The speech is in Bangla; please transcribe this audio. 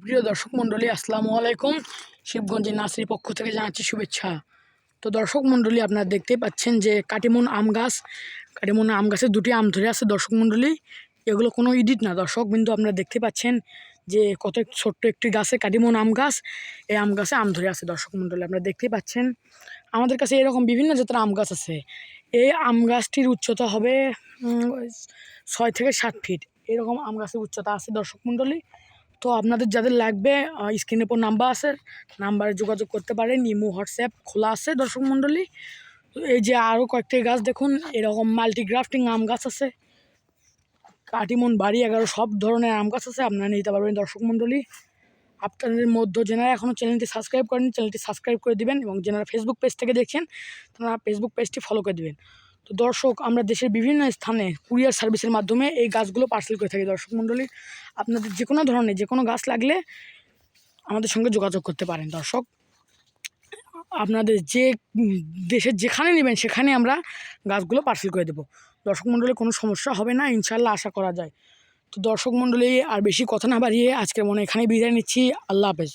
সুপ্রিয় দর্শক মণ্ডলী, আসসালামু আলাইকুম। শিবগঞ্জের নার্সারির পক্ষ থেকে জানাচ্ছি শুভেচ্ছা। তো দর্শক মণ্ডলী, আপনারা দেখতেই পাচ্ছেন যে কাটিমন আম গাছে দুটি আম ধরে আছে। দর্শক মণ্ডলী, এগুলো কোনো এডিট না দর্শক, কিন্তু আপনারা দেখতে পাচ্ছেন যে কত ছোট্ট একটি গাছে কাটিমন আম গাছ, এই আম গাছে আম ধরে আছে। দর্শক মণ্ডলী, আপনারা দেখতেই পাচ্ছেন আমাদের কাছে এরকম বিভিন্ন জাতের আম গাছ আছে। এই আম গাছটির উচ্চতা হবে 6 থেকে 7 ফিট, এরকম আম গাছের উচ্চতা আছে। দর্শক মণ্ডলী, তো আপনাদের যাদের লাগবে স্ক্রিনের উপর নাম্বার আছে, নাম্বারে যোগাযোগ করতে পারেন। ইমো হোয়াটসঅ্যাপ খোলা আছে। দর্শক মণ্ডলী, এই যে আরও কয়েকটি গাছ দেখুন, এরকম মাল্টিগ্রাফটিং আম গাছ আছে, কাটিমন বাড়ি 11 সব ধরনের আম গাছ আছে, আপনারা নিতে পারবেন। দর্শক মণ্ডলী, আপনাদের মধ্যে যারা এখনও চ্যানেলটি সাবস্ক্রাইব করেন, চ্যানেলটি সাবস্ক্রাইব করে দিবেন, এবং যারা ফেসবুক পেজ থেকে দেখছেন তারা ফেসবুক পেজটি ফলো করে দিবেন। তো দর্শক, আমরা দেশের বিভিন্ন স্থানে কুরিয়ার সার্ভিসের মাধ্যমে এই গাছগুলো পার্সেল করে থাকি। দর্শক মণ্ডলী, আপনাদের যে কোনো ধরনের যে কোনো গাছ লাগলে আমাদের সঙ্গে যোগাযোগ করতে পারেন। দর্শক, আপনাদের যে দেশের যেখানে নেবেন সেখানে আমরা গাছগুলো পার্সেল করে দেবো। দর্শক মণ্ডলী, কোনো সমস্যা হবে না ইনশাল্লাহ, আশা করা যায়। তো দর্শক মণ্ডলী, আর বেশি কথা না বাড়িয়ে আজকের মনে এখানেই বিদায় নিচ্ছি। আল্লাহ হাফেজ।